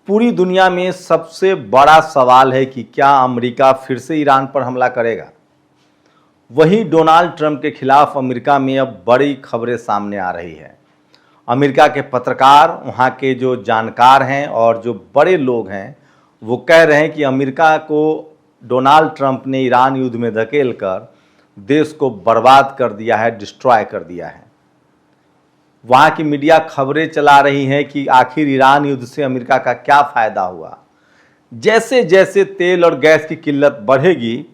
पूरी दुनिया में सबसे बड़ा सवाल है कि क्या अमेरिका फिर से ईरान पर हमला करेगा। वहीं डोनाल्ड ट्रंप के खिलाफ अमेरिका में अब बड़ी खबरें सामने आ रही है। अमेरिका के पत्रकार, वहां के जो जानकार हैं और जो बड़े लोग हैं, वो कह रहे हैं कि अमेरिका को डोनाल्ड ट्रंप ने ईरान युद्ध में धकेलकर देश को बर्बाद कर दिया है, डिस्ट्रॉय कर दिया है। वहाँ की मीडिया खबरें चला रही हैं कि आखिर ईरान युद्ध से अमेरिका का क्या फ़ायदा हुआ। जैसे जैसे तेल और गैस की किल्लत बढ़ेगी,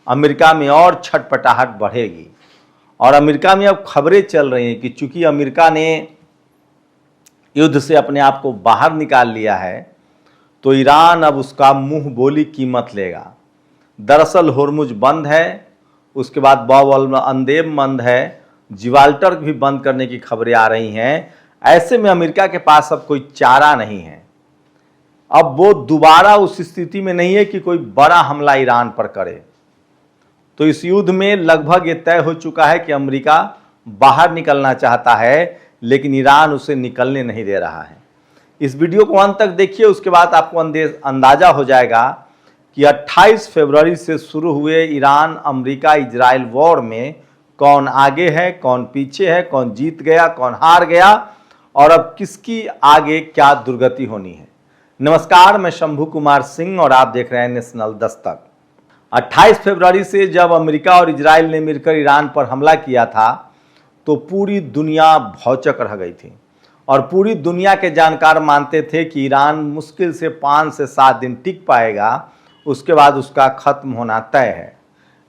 अमेरिका में और छटपटाहट बढ़ेगी। और अमेरिका में अब खबरें चल रही हैं कि चूंकि अमेरिका ने युद्ध से अपने आप को बाहर निकाल लिया है, तो ईरान अब उसका मुंह बोली कीमत लेगा। दरअसल होर्मुज बंद है, उसके बाद बाब अल मंदेब बंद है, जिब्राल्टर भी बंद करने की खबरें आ रही हैं। ऐसे में अमेरिका के पास अब कोई चारा नहीं है। अब वो दोबारा उस स्थिति में नहीं है कि कोई बड़ा हमला ईरान पर करे। तो इस युद्ध में लगभग ये तय हो चुका है कि अमेरिका बाहर निकलना चाहता है, लेकिन ईरान उसे निकलने नहीं दे रहा है। इस वीडियो को अंत तक देखिए, उसके बाद आपको अंदाजा हो जाएगा कि 28 फरवरी से शुरू हुए ईरान अमेरिका इजराइल वॉर में कौन आगे है, कौन पीछे है, कौन जीत गया, कौन हार गया और अब किसकी आगे क्या दुर्गति होनी है। नमस्कार, मैं शंभू कुमार सिंह और आप देख रहे हैं नेशनल दस्तक। 28 फरवरी से जब अमेरिका और इजराइल ने मिलकर ईरान पर हमला किया था, तो पूरी दुनिया भौचक रह गई थी और पूरी दुनिया के जानकार मानते थे कि ईरान मुश्किल से 5 से 7 दिन टिक पाएगा, उसके बाद उसका खत्म होना तय है।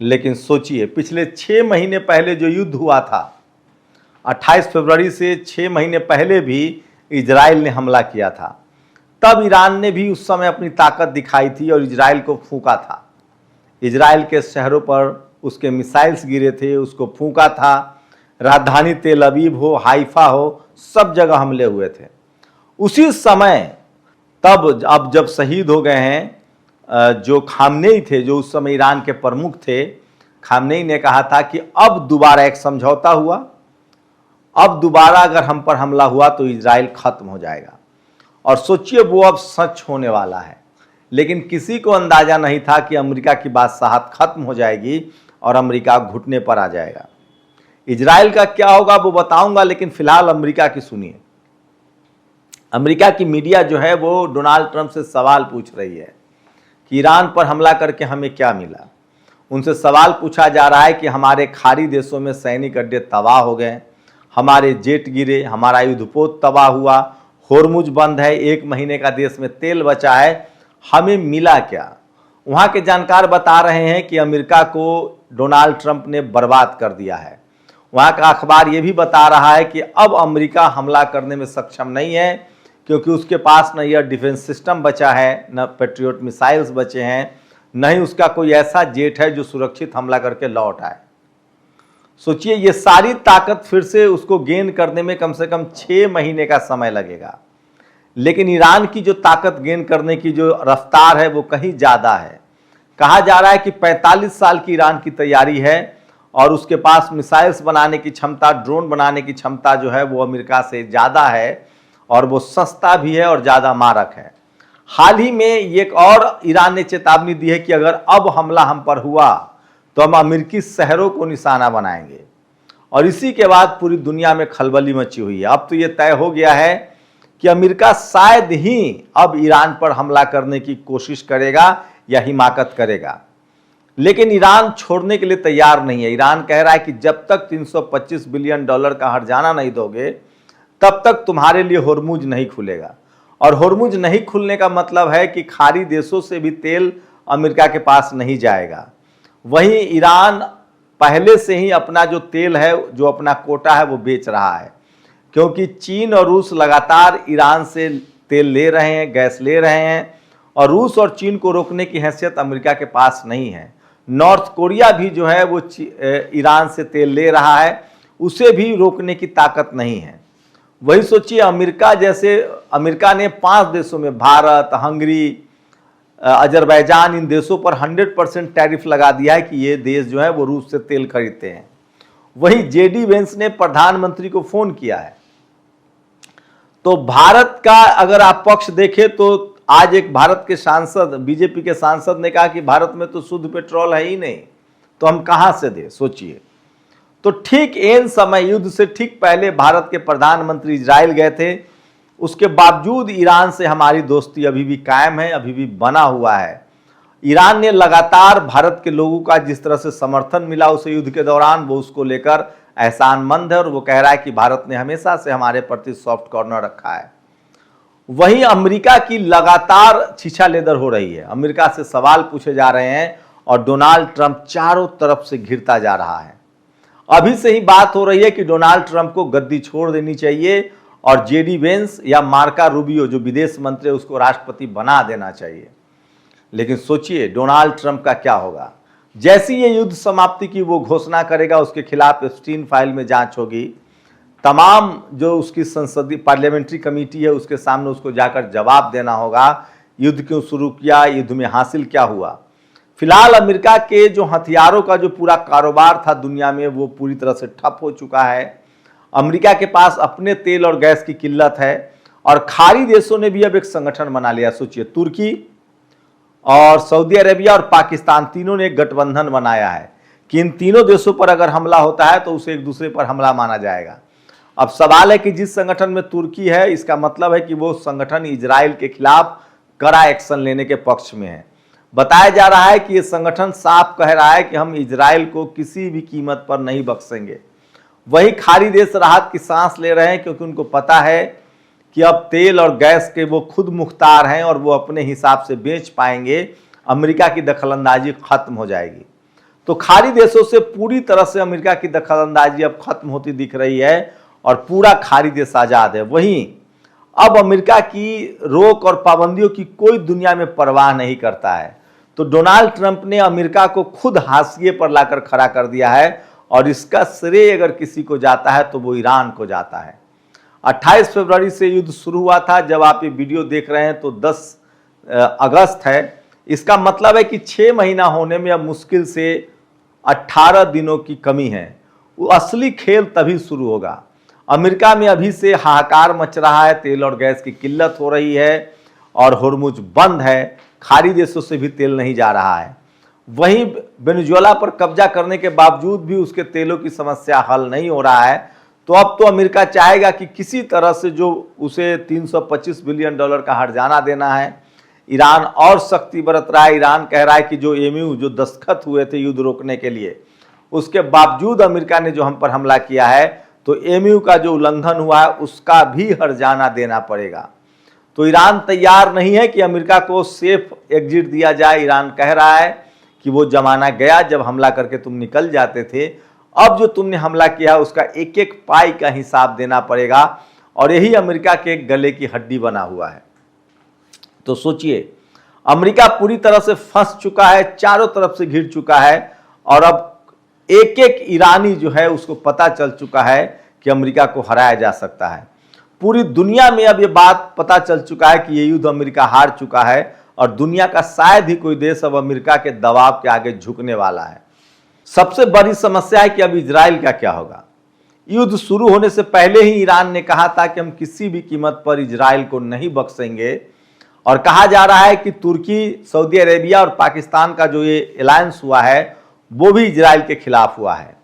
लेकिन सोचिए, पिछले 6 महीने पहले जो युद्ध हुआ था, 28 फरवरी से 6 महीने पहले भी इजराइल ने हमला किया था। तब ईरान ने भी उस समय अपनी ताकत दिखाई थी और इजराइल को फूंका था। इजराइल के शहरों पर उसके मिसाइल्स गिरे थे, उसको फूंका था। राजधानी तेल अवीव हो, हाइफा हो, सब जगह हमले हुए थे। उसी समय तब अब जब शहीद हो गए हैं जो खामनेई थे, जो उस समय ईरान के प्रमुख थे, खामनेई ने कहा था कि अब दोबारा एक समझौता हुआ, अब दोबारा अगर हम पर हमला हुआ तो इजराइल खत्म हो जाएगा। और सोचिए, वो अब सच होने वाला है। लेकिन किसी को अंदाजा नहीं था कि अमेरिका की बादशाहत खत्म हो जाएगी और अमेरिका घुटने पर आ जाएगा। इजराइल का क्या होगा वो बताऊंगा, लेकिन फिलहाल अमेरिका की सुनिए। अमेरिका की मीडिया जो है वो डोनाल्ड ट्रंप से सवाल पूछ रही है कि ईरान पर हमला करके हमें क्या मिला। उनसे सवाल पूछा जा रहा है कि हमारे खाड़ी देशों में सैनिक अड्डे तबाह हो गए, हमारे जेट गिरे, हमारा युद्धपोत तबाह हुआ, होर्मुज बंद है, 1 महीने का देश में तेल बचा है, हमें मिला क्या। वहाँ के जानकार बता रहे हैं कि अमेरिका को डोनाल्ड ट्रंप ने बर्बाद कर दिया है। वहाँ का अखबार ये भी बता रहा है कि अब अमेरिका हमला करने में सक्षम नहीं है, क्योंकि उसके पास न यह डिफेंस सिस्टम बचा है, न पैट्रियट मिसाइल्स बचे हैं, न ही उसका कोई ऐसा जेट है जो सुरक्षित हमला करके लौट आए। सोचिए, ये सारी ताकत फिर से उसको गेन करने में कम से कम 6 महीने का समय लगेगा। लेकिन ईरान की जो ताकत गेन करने की जो रफ्तार है वो कहीं ज़्यादा है। कहा जा रहा है कि 45 साल की ईरान की तैयारी है और उसके पास मिसाइल्स बनाने की क्षमता, ड्रोन बनाने की क्षमता जो है वो अमेरिका से ज़्यादा है और वो सस्ता भी है और ज़्यादा मारक है। हाल ही में एक और ईरान ने चेतावनी दी है कि अगर अब हमला हम पर हुआ तो हम अमेरिकी शहरों को निशाना बनाएंगे। और इसी के बाद पूरी दुनिया में खलबली मची हुई है। अब तो ये तय हो गया है कि अमेरिका शायद ही अब ईरान पर हमला करने की कोशिश करेगा या हिमाकत करेगा। लेकिन ईरान छोड़ने के लिए तैयार नहीं है। ईरान कह रहा है कि जब तक $325 बिलियन का हर्जाना नहीं दोगे, तब तक तुम्हारे लिए होर्मुज नहीं खुलेगा। और होर्मुज नहीं खुलने का मतलब है कि खाड़ी देशों से भी तेल अमेरिका के पास नहीं जाएगा। वहीं ईरान पहले से ही अपना जो तेल है, जो अपना कोटा है, वो बेच रहा है, क्योंकि चीन और रूस लगातार ईरान से तेल ले रहे हैं, गैस ले रहे हैं, और रूस और चीन को रोकने की हैसियत अमेरिका के पास नहीं है। नॉर्थ कोरिया भी जो है वो ईरान से तेल ले रहा है, उसे भी रोकने की ताकत नहीं है। वही सोचिए, अमेरिका ने 5 देशों में, भारत, हंगरी, अजरबैजान, इन देशों पर 100% टैरिफ लगा दिया है कि ये देश जो है वो रूस से तेल खरीदते हैं। वही जेडी वेंस ने प्रधानमंत्री को फोन किया है। तो भारत का अगर आप पक्ष देखें तो आज एक भारत के सांसद, बीजेपी के सांसद ने कहा कि भारत में तो शुद्ध पेट्रोल है ही नहीं, तो हम कहां से दें, सोचिए। तो ठीक एन समय, युद्ध से ठीक पहले भारत के प्रधानमंत्री इजराइल गए थे। उसके बावजूद ईरान से हमारी दोस्ती अभी भी कायम है, अभी भी बना हुआ है। ईरान ने लगातार भारत के लोगों का जिस तरह से समर्थन मिला उसे युद्ध के दौरान, वो उसको लेकर एहसानमंद है और वो कह रहा है कि भारत ने हमेशा से हमारे प्रति सॉफ्ट कॉर्नर रखा है। वहीं अमेरिका की लगातार छीछा लेदर हो रही है, अमेरिका से सवाल पूछे जा रहे हैं और डोनाल्ड ट्रंप चारों तरफ से घिरता जा रहा है। अभी से ही बात हो रही है कि डोनाल्ड ट्रंप को गद्दी छोड़ देनी चाहिए और जेडी वेंस या मार्को रूबियो जो विदेश मंत्री है उसको राष्ट्रपति बना देना चाहिए। लेकिन सोचिए डोनाल्ड ट्रंप का क्या होगा। जैसी ये युद्ध समाप्ति की वो घोषणा करेगा, उसके खिलाफ एप्स्टीन फाइल में जांच होगी, तमाम जो उसकी संसदीय पार्लियामेंट्री कमेटी है उसके सामने उसको जाकर जवाब देना होगा, युद्ध क्यों शुरू किया, युद्ध में हासिल क्या हुआ। फिलहाल अमेरिका के जो हथियारों का जो पूरा कारोबार था दुनिया में वो पूरी तरह से ठप हो चुका है। अमेरिका के पास अपने तेल और गैस की किल्लत है और खाड़ी देशों ने भी अब एक संगठन बना लिया। सोचिए, तुर्की और सऊदी अरेबिया और पाकिस्तान तीनों ने एक गठबंधन बनाया है कि इन तीनों देशों पर अगर हमला होता है तो उसे एक दूसरे पर हमला माना जाएगा। अब सवाल है कि जिस संगठन में तुर्की है, इसका मतलब है कि वो संगठन इजराइल के खिलाफ कड़ा एक्शन लेने के पक्ष में है। बताया जा रहा है कि ये संगठन साफ कह रहा है कि हम इजराइल को किसी भी कीमत पर नहीं बख्शेंगे। वही खाड़ी देश राहत की सांस ले रहे हैं क्योंकि उनको पता है कि अब तेल और गैस के वो खुद मुख्तार हैं और वो अपने हिसाब से बेच पाएंगे, अमेरिका की दखलंदाजी खत्म हो जाएगी। तो खाड़ी देशों से पूरी तरह से अमेरिका की दखलंदाजी अब खत्म होती दिख रही है और पूरा खाड़ी देश आज़ाद है। वहीं अब अमेरिका की रोक और पाबंदियों की कोई दुनिया में परवाह नहीं करता है। तो डोनाल्ड ट्रंप ने अमेरिका को खुद हाशिए पर लाकर खड़ा कर दिया है और इसका श्रेय अगर किसी को जाता है तो वो ईरान को जाता है। 28 फरवरी से युद्ध शुरू हुआ था। जब आप ये वीडियो देख रहे हैं तो 10 अगस्त है। इसका मतलब है कि 6 महीना होने में अब मुश्किल से 18 दिनों की कमी है। वो असली खेल तभी शुरू होगा। अमेरिका में अभी से हाहाकार मच रहा है, तेल और गैस की किल्लत हो रही है और हुर्मुज बंद है, खाड़ी देशों से भी तेल नहीं जा रहा है। वहीं वेनेजुएला पर कब्जा करने के बावजूद भी उसके तेलों की समस्या हल नहीं हो रहा है। तो अब तो अमेरिका चाहेगा कि किसी तरह से जो उसे 325 बिलियन डॉलर का हर्जाना देना है। ईरान और सख्ती बरत रहा है। ईरान कह रहा है कि जो एमयू जो दस्तखत हुए थे युद्ध रोकने के लिए, उसके बावजूद अमेरिका ने जो हम पर हमला किया है तो एमयू का जो उल्लंघन हुआ है उसका भी हर्जाना देना पड़ेगा। तो ईरान तैयार नहीं है कि अमेरिका को सेफ एग्जिट दिया जाए। ईरान कह रहा है कि वो जमाना गया जब हमला करके तुम निकल जाते थे, अब जो तुमने हमला किया उसका एक एक पाई का हिसाब देना पड़ेगा और यही अमेरिका के गले की हड्डी बना हुआ है। तो सोचिए, अमेरिका पूरी तरह से फंस चुका है, चारों तरफ से घिर चुका है और अब एक एक ईरानी जो है उसको पता चल चुका है कि अमेरिका को हराया जा सकता है। पूरी दुनिया में अब ये बात पता चल चुका है कि ये युद्ध अमेरिका हार चुका है और दुनिया का शायद ही कोई देश अब अमेरिका के दबाव के आगे झुकने वाला है। सबसे बड़ी समस्या है कि अब इजराइल का क्या होगा। युद्ध शुरू होने से पहले ही ईरान ने कहा था कि हम किसी भी कीमत पर इजराइल को नहीं बख्शेंगे और कहा जा रहा है कि तुर्की, सऊदी अरेबिया और पाकिस्तान का जो ये अलायंस हुआ है वो भी इजराइल के खिलाफ हुआ है।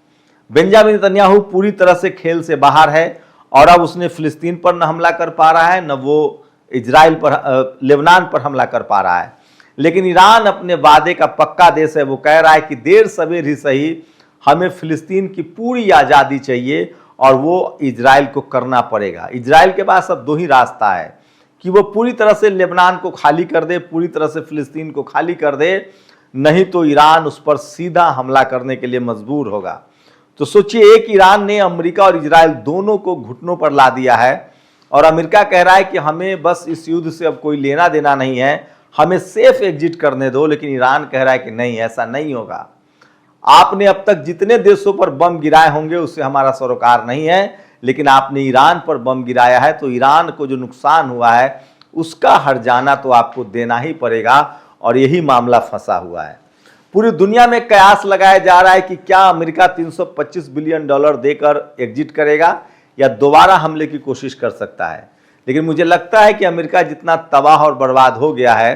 बेंजामिन नेतन्याहू पूरी तरह से खेल से बाहर है और अब उसने फिलिस्तीन पर न हमला कर पा रहा है, न वो इजराइल पर, लेबनान पर हमला कर पा रहा है। लेकिन ईरान अपने वादे का पक्का देश है। वो कह रहा है कि देर सवेर ही सही हमें फिलिस्तीन की पूरी आज़ादी चाहिए और वो इजराइल को करना पड़ेगा। इजराइल के पास अब दो ही रास्ता है कि वो पूरी तरह से लेबनान को खाली कर दे, पूरी तरह से फिलिस्तीन को खाली कर दे, नहीं तो ईरान उस पर सीधा हमला करने के लिए मजबूर होगा। तो सोचिए, एक ईरान ने अमेरिका और इजराइल दोनों को घुटनों पर ला दिया है और अमेरिका कह रहा है कि हमें बस इस युद्ध से अब कोई लेना देना नहीं है, हमें सेफ एग्जिट करने दो। लेकिन ईरान कह रहा है कि नहीं, ऐसा नहीं होगा। आपने अब तक जितने देशों पर बम गिराए होंगे उससे हमारा सरोकार नहीं है, लेकिन आपने ईरान पर बम गिराया है तो ईरान को जो नुकसान हुआ है उसका हर्जाना तो आपको देना ही पड़ेगा और यही मामला फंसा हुआ है। पूरी दुनिया में कयास लगाया जा रहा है कि क्या अमेरिका 325 बिलियन डॉलर देकर एग्जिट करेगा या दोबारा हमले की कोशिश कर सकता है। लेकिन मुझे लगता है कि अमेरिका जितना तबाह और बर्बाद हो गया है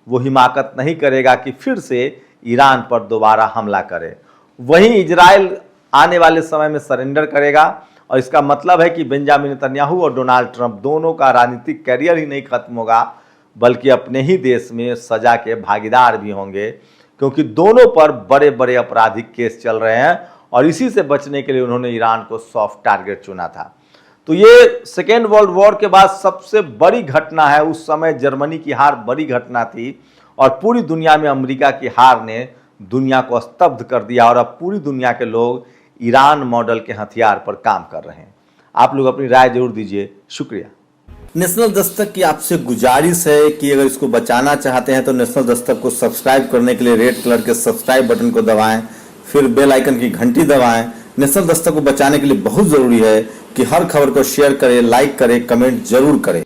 वो हिमाकत नहीं करेगा कि फिर से ईरान पर दोबारा हमला करे। वहीं इजराइल आने वाले समय में सरेंडर करेगा और इसका मतलब है कि बेंजामिन नेतन्याहू और डोनाल्ड ट्रंप दोनों का राजनीतिक कैरियर ही नहीं खत्म होगा बल्कि अपने ही देश में सजा के भागीदार भी होंगे, क्योंकि दोनों पर बड़े बड़े आपराधिक केस चल रहे हैं और इसी से बचने के लिए उन्होंने ईरान को सॉफ्ट टारगेट चुना था। तो ये सेकेंड वर्ल्ड वॉर के बाद सबसे बड़ी घटना है। उस समय जर्मनी की हार बड़ी घटना थी और पूरी दुनिया में अमेरिका की हार ने दुनिया को स्तब्ध कर दिया और अब पूरी दुनिया के लोग ईरान मॉडल के हथियार पर काम कर रहे हैं। आप लोग अपनी राय जरूर दीजिए। शुक्रिया। नेशनल दस्तक की आपसे गुजारिश है कि अगर इसको बचाना चाहते हैं तो नेशनल दस्तक को सब्सक्राइब करने के लिए रेड कलर के सब्सक्राइब बटन को दबाएं, फिर बेल आइकन की घंटी दबाएं। नेशनल दस्तक को बचाने के लिए बहुत जरूरी है कि हर खबर को शेयर करें, लाइक करें, कमेंट जरूर करें।